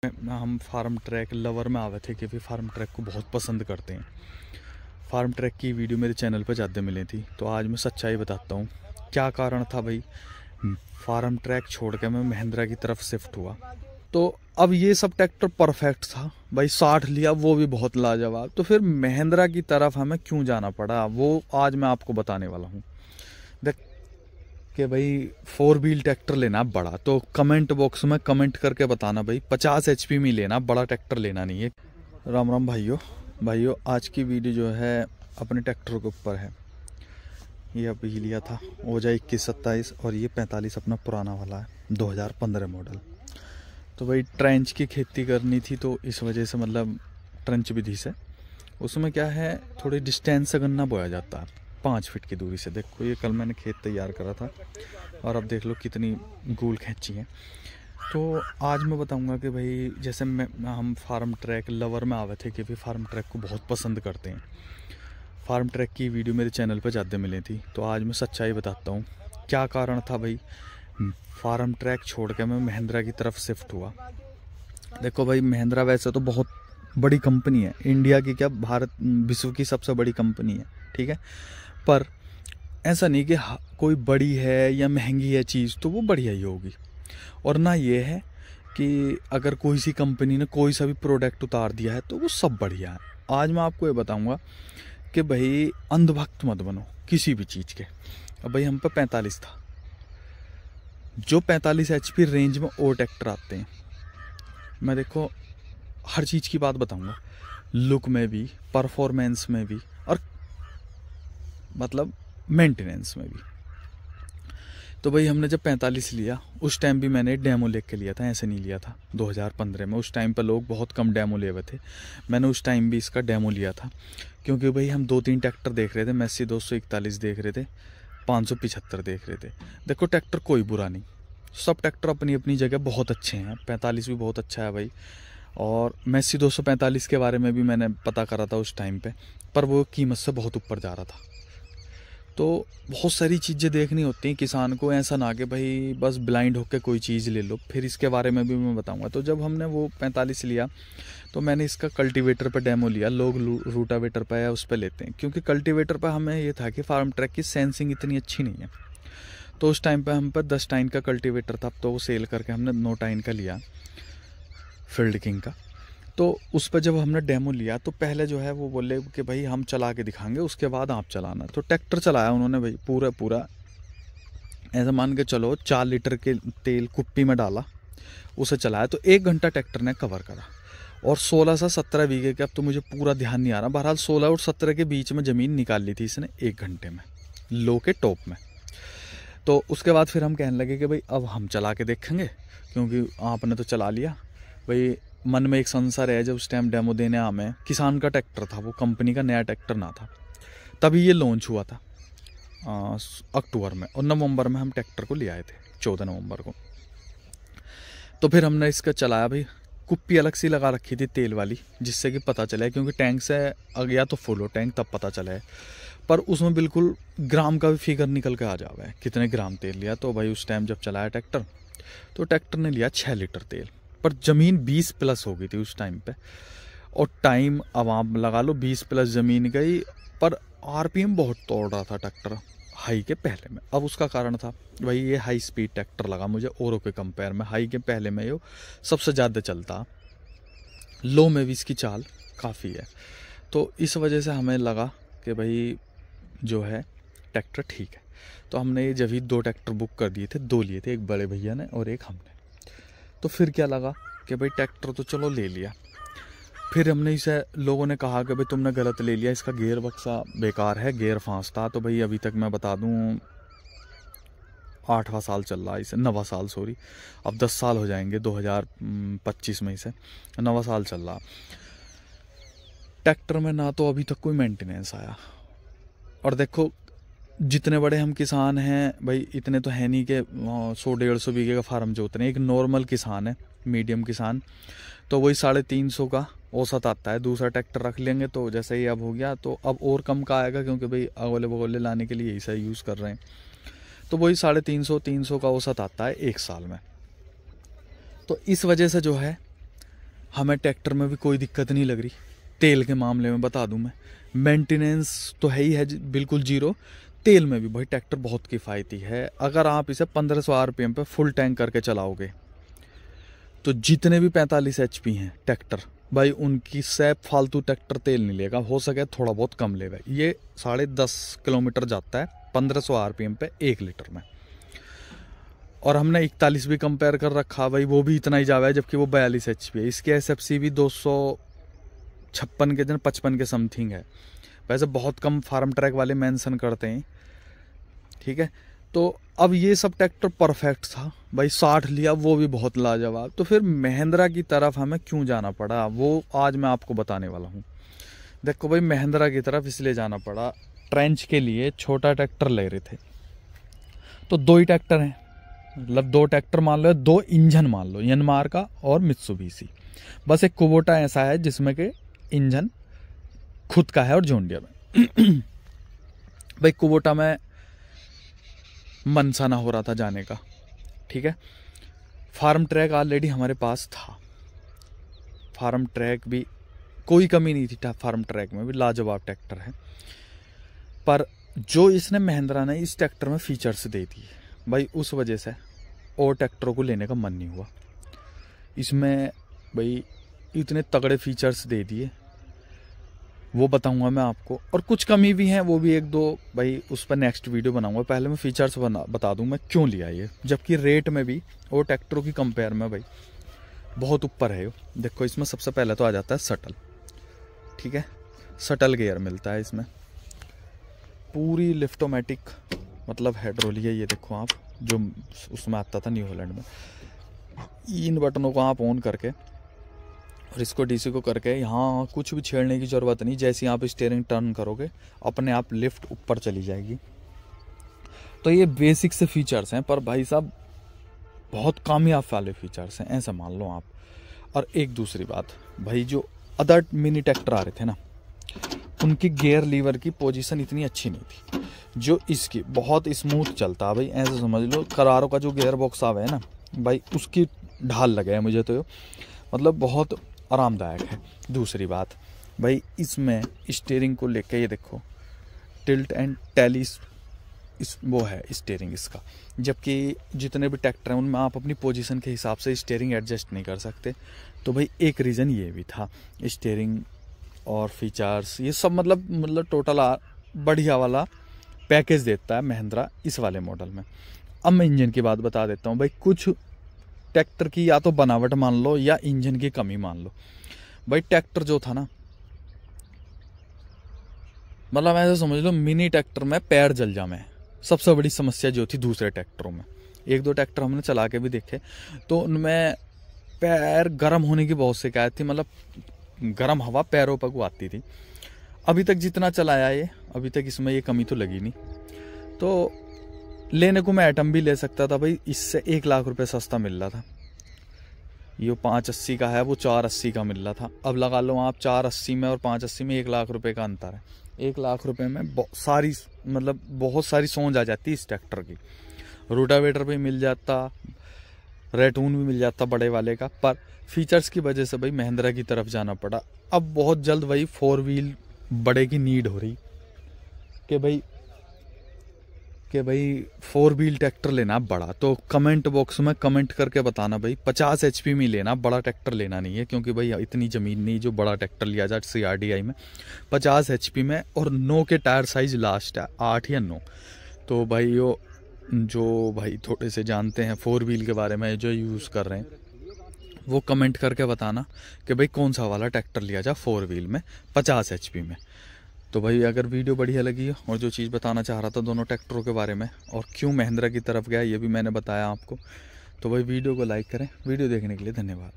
हम farm track lover में आवे थे क्योंकि फार्म ट्रैक को बहुत पसंद करते हैं। फार्म ट्रैक की वीडियो मेरे चैनल पर ज़्यादा मिली थी, तो आज मैं सच्चाई बताता हूँ क्या कारण था भाई। फार्म ट्रैक छोड़ के मैं महिंद्रा की तरफ शिफ्ट हुआ, तो अब ये सब ट्रैक्टर परफेक्ट था भाई, 60 लिया वो भी बहुत लाजवाब, तो फिर महिंद्रा की तरफ हमें क्यों जाना पड़ा वो आज मैं आपको बताने वाला हूँ। देख कि भाई 4 व्हील ट्रैक्टर लेना बड़ा, तो कमेंट बॉक्स में कमेंट करके बताना भाई 50 HP में लेना, बड़ा ट्रैक्टर लेना नहीं है। राम राम भाइयों, आज की वीडियो जो है अपने ट्रैक्टर के ऊपर है। ये अभी लिया था ओजा 2127 और ये 45 अपना पुराना वाला है 2015 मॉडल। तो भाई ट्रेंच की खेती करनी थी, तो इस वजह से मतलब ट्रेंच विधि से उसमें क्या है थोड़ी डिस्टेंस से गन्ना बोया जाता है 5 फीट की दूरी से। देखो ये कल मैंने खेत तैयार करा था और अब देख लो कितनी गोल खींची है। तो आज मैं बताऊंगा कि भाई जैसे हम फार्म ट्रैक लवर में आवे थे क्योंकि फार्म ट्रैक को बहुत पसंद करते हैं। फार्म ट्रैक की वीडियो मेरे चैनल पर ज़्यादा मिली थी, तो आज मैं सच्चाई बताता हूँ क्या कारण था भाई। फार्म ट्रैक छोड़ के मैं महिंद्रा की तरफ शिफ्ट हुआ। देखो भाई महिंद्रा वैसे तो बहुत बड़ी कंपनी है, इंडिया की क्या भारत विश्व की सबसे बड़ी कंपनी है, ठीक है। पर ऐसा नहीं कि कोई बड़ी है या महंगी है चीज़ तो वो बढ़िया ही होगी, और ना ये है कि अगर कोई सी कंपनी ने कोई सा भी प्रोडक्ट उतार दिया है तो वो सब बढ़िया है। आज मैं आपको ये बताऊंगा कि भाई अंधभक्त मत बनो किसी भी चीज़ के। अब भाई हम पे 45 था, जो 45 HP रेंज में और ट्रैक्टर आते हैं, मैं देखो हर चीज़ की बात बताऊंगा, लुक में भी, परफॉर्मेंस में भी, और मतलब मेंटेनेंस में भी। तो भाई हमने जब 45 लिया उस टाइम भी मैंने डेमो लेके लिया था, ऐसे नहीं लिया था 2015 में। उस टाइम पर लोग बहुत कम डेमो ले हुए थे, मैंने उस टाइम भी इसका डेमो लिया था क्योंकि भाई हम 2-3 ट्रैक्टर देख रहे थे। मैसी 241 देख रहे थे, 575 देख रहे थे। देखो ट्रैक्टर कोई बुरा नहीं, सब ट्रैक्टर अपनी अपनी जगह बहुत अच्छे हैं। 45 भी बहुत अच्छा है भाई, और मैसी 245 के बारे में भी मैंने पता करा था उस टाइम पे, पर वो कीमत से बहुत ऊपर जा रहा था। तो बहुत सारी चीज़ें देखनी होती हैं किसान को, ऐसा ना कि भाई बस ब्लाइंड होकर कोई चीज़ ले लो। फिर इसके बारे में भी मैं बताऊंगा। तो जब हमने वो 45 लिया तो मैंने इसका कल्टीवेटर पर डेमो लिया। लोग रूटावेटर पर या उस पर लेते हैं, क्योंकि कल्टीवेटर पर हमें ये था कि फार्म ट्रैक की सेंसिंग इतनी अच्छी नहीं है। तो उस टाइम पर हम पर 10 टाइन का कल्टीवेटर था, तो वो सेल करके हमने 9 टाइन का लिया, फील्ड किंग का। तो उस पर जब हमने डेमो लिया तो पहले जो है वो बोले कि भाई हम चला के दिखाएंगे, उसके बाद आप चलाना। तो ट्रैक्टर चलाया उन्होंने भाई पूरा ऐसा मान के चलो 4 लीटर के तेल कुप्पी में डाला, उसे चलाया। तो 1 घंटा ट्रैक्टर ने कवर करा, और 16 से 17 बीघे के, अब तो मुझे पूरा ध्यान नहीं आ रहा, बहरहाल 16 और 17 के बीच में ज़मीन निकाल ली थी इसने 1 घंटे में, लो के टॉप में। तो उसके बाद फिर हम कहने लगे कि भाई अब हम चला के देखेंगे, क्योंकि आपने तो चला लिया। भाई मन में एक संशय है, जब उस टाइम डेमो देने हमें, किसान का ट्रैक्टर था वो, कंपनी का नया ट्रैक्टर ना था, तभी ये लॉन्च हुआ था अक्टूबर में, और नवंबर में हम ट्रैक्टर को ले आए थे 14 नवंबर को। तो फिर हमने इसका चलाया भाई, कुप्पी अलग सी लगा रखी थी तेल वाली, जिससे कि पता चले, क्योंकि टैंक से गया तो फुल हो टैंक तब पता चला है, पर उसमें बिल्कुल ग्राम का भी फिगर निकल के आ जावा है कितने ग्राम तेल लिया। तो भाई उस टाइम जब चलाया ट्रैक्टर, तो ट्रैक्टर ने लिया 6 लीटर तेल, पर ज़मीन 20 प्लस हो गई थी उस टाइम पे, और टाइम अब आप लगा लो 20 प्लस ज़मीन गई, पर RPM बहुत तोड़ रहा था ट्रैक्टर हाई के पहले में। अब उसका कारण था भाई ये हाई स्पीड ट्रैक्टर लगा मुझे औरों के कंपेयर में, हाई के पहले में ये सबसे ज़्यादा चलता, लो में भी इसकी चाल काफ़ी है। तो इस वजह से हमें लगा कि भाई जो है ट्रैक्टर ठीक है। तो हमने ये जब ही 2 ट्रैक्टर बुक कर दिए थे, 2 लिए थे, एक बड़े भैया ने और एक हमने। तो फिर क्या लगा कि भाई ट्रैक्टर तो चलो ले लिया। फिर हमने इसे, लोगों ने कहा कि भाई तुमने गलत ले लिया, इसका गेयर बक्सा बेकार है, गेयर फांसता। तो भाई अभी तक मैं बता दूं 8वां साल चल रहा है इसे, 9वां साल सॉरी, अब 10 साल हो जाएंगे 2025 में, इसे 9वां साल चल रहा। ट्रैक्टर में ना तो अभी तक कोई मेंटेनेंस आया, और देखो जितने बड़े हम किसान हैं भाई, इतने तो है नहीं कि 100-150 बीघे का फार्म जोतने। एक नॉर्मल किसान है, मीडियम किसान, तो वही 350 का औसत आता है। दूसरा ट्रैक्टर रख लेंगे तो जैसे ही अब हो गया, तो अब और कम का आएगा, क्योंकि भाई अगोले बगोले लाने के लिए ऐसा यूज़ कर रहे हैं। तो वही 350-300 का औसत आता है 1 साल में। तो इस वजह से जो है हमें ट्रैक्टर में भी कोई दिक्कत नहीं लग रही। तेल के मामले में बता दूं मैं, मेंटेनेंस तो है ही है बिल्कुल जीरो। तेल में भी भाई ट्रैक्टर बहुत किफ़ायती है। अगर आप इसे 1500 आरपीएम पे फुल टैंक करके चलाओगे तो जितने भी 45 HP हैं ट्रैक्टर भाई, उनकी से फालतू ट्रैक्टर तेल नहीं लेगा। हो सके थोड़ा बहुत कम लेगा। ये 10.5 किलोमीटर जाता है 1500 आरपीएम पे 1 लीटर में। और हमने 41 भी कंपेयर कर रखा भाई, वो भी इतना ही जावा है, जबकि वो 42 HP है। इसके SFC भी 256 के 55 के समथिंग है। वैसे बहुत कम फार्म ट्रैक वाले मेंशन करते हैं, ठीक है। तो अब ये सब ट्रैक्टर परफेक्ट था भाई, 60 लिया वो भी बहुत लाजवाब। तो फिर महिंद्रा की तरफ हमें क्यों जाना पड़ा, वो आज मैं आपको बताने वाला हूँ। देखो भाई, महिंद्रा की तरफ इसलिए जाना पड़ा, ट्रेंच के लिए छोटा ट्रैक्टर ले रहे थे। तो 2 ही ट्रैक्टर हैं, मतलब 2 ट्रैक्टर मान लो, 2 इंजन मान लो, यनमार का और मित्सुबिशी। बस एक कुबोटा ऐसा है जिसमें के इंजन खुद का है और जॉन डियर में। भाई कुबोटा में मन सा ना हो रहा था जाने का, ठीक है। फार्म ट्रैक ऑलरेडी हमारे पास था, फार्म ट्रैक भी कोई कमी नहीं थी, फार्म ट्रैक में भी लाजवाब ट्रैक्टर है। पर जो इसने महिंद्रा ने इस ट्रैक्टर में फीचर्स दे दिए भाई, उस वजह से और ट्रैक्टरों को लेने का मन नहीं हुआ। इसमें भाई इतने तगड़े फीचर्स दे दिए, वो बताऊंगा मैं आपको। और कुछ कमी भी हैं, वो भी 1-2 भाई उस पर नेक्स्ट वीडियो बनाऊंगा। पहले मैं फीचर्स बता दूं मैं क्यों लिया ये, जबकि रेट में भी और ट्रैक्टरों की कंपेयर में भाई बहुत ऊपर है। देखो इसमें सबसे पहले तो आ जाता है शटल, ठीक है। शटल गियर मिलता है इसमें, पूरी लिफ्टोमेटिक मतलब हाइड्रोलिक है। ये देखो आप, जो उसमें आता था न्यू हॉलैंड में। इन बटनों को आप ऑन करके और इसको डीसी को करके, यहाँ कुछ भी छेड़ने की ज़रूरत नहीं। जैसे आप स्टीयरिंग टर्न करोगे अपने आप लिफ्ट ऊपर चली जाएगी। तो ये बेसिक से फीचर्स हैं, पर भाई साहब बहुत कामयाब वाले फीचर्स हैं, ऐसा मान लो आप। और एक दूसरी बात भाई, जो अदर मिनी ट्रैक्टर आ रहे थे ना, उनकी गियर लीवर की पोजीशन इतनी अच्छी नहीं थी। जो इसकी बहुत स्मूथ चलता है भाई, ऐसे समझ लो करारो का जो गियर बॉक्स आवे है ना भाई, उसकी ढाल लगे है मुझे तो, मतलब बहुत आरामदायक है। दूसरी बात भाई, इसमें स्टीयरिंग को लेके ये देखो टिल्ट एंड टेलिस वो है स्टीयरिंग इसका। जबकि जितने भी ट्रैक्टर हैं उनमें आप अपनी पोजीशन के हिसाब से स्टीयरिंग एडजस्ट नहीं कर सकते। तो भाई एक रीज़न ये भी था, स्टीयरिंग और फीचर्स ये सब मतलब टोटल बढ़िया वाला पैकेज देता है महिंद्रा इस वाले मॉडल में। अब मैं इंजन की बात बता देता हूँ भाई। कुछ ट्रैक्टर की या तो बनावट मान लो या इंजन की कमी मान लो। भाई ट्रैक्टर जो था ना, मतलब ऐसे समझ लो मिनी ट्रैक्टर में पैर जल जामे, सबसे बड़ी समस्या जो थी दूसरे ट्रैक्टरों में। 1-2 ट्रैक्टर हमने चला के भी देखे, तो उनमें पैर गर्म होने की बहुत शिकायत थी, मतलब गर्म हवा पैरों पर को आती थी। अभी तक जितना चलाया ये, अभी तक इसमें ये कमी तो लगी नहीं। तो लेने को मैं एटम भी ले सकता था भाई, इससे 1 लाख रुपए सस्ता मिल रहा था। ये 580 का है, वो 480 का मिल रहा था। अब लगा लो आप 480 में और 580 में 1 लाख रुपए का अंतर है। 1 लाख रुपए में बहुत सारी सोच आ जाती है इस ट्रैक्टर की। रोटावेटर भी मिल जाता, रेटून भी मिल जाता बड़े वाले का, पर फीचर्स की वजह से भाई महिंद्रा की तरफ जाना पड़ा। अब बहुत जल्द भाई 4 व्हील बड़े की नीड हो रही कि भाई 4 व्हील ट्रैक्टर लेना बड़ा। तो कमेंट बॉक्स में कमेंट करके बताना भाई 50 HP में लेना, बड़ा ट्रैक्टर लेना नहीं है, क्योंकि भाई इतनी ज़मीन नहीं जो बड़ा ट्रैक्टर लिया जाए CRDI में। 50 HP में, और 9 के टायर साइज लास्ट है, 8 या 9। तो भाई जो भाई थोड़े से जानते हैं 4 व्हील के बारे में, जो यूज़ कर रहे हैं, वो कमेंट करके बताना कि भाई कौन सा वाला ट्रैक्टर लिया जाए 4 व्हील में 50 HP में। तो भाई अगर वीडियो बढ़िया लगी है और जो चीज़ बताना चाह रहा था दोनों ट्रैक्टरों के बारे में और क्यों महिंद्रा की तरफ गया ये भी मैंने बताया आपको, तो भाई वीडियो को लाइक करें। वीडियो देखने के लिए धन्यवाद।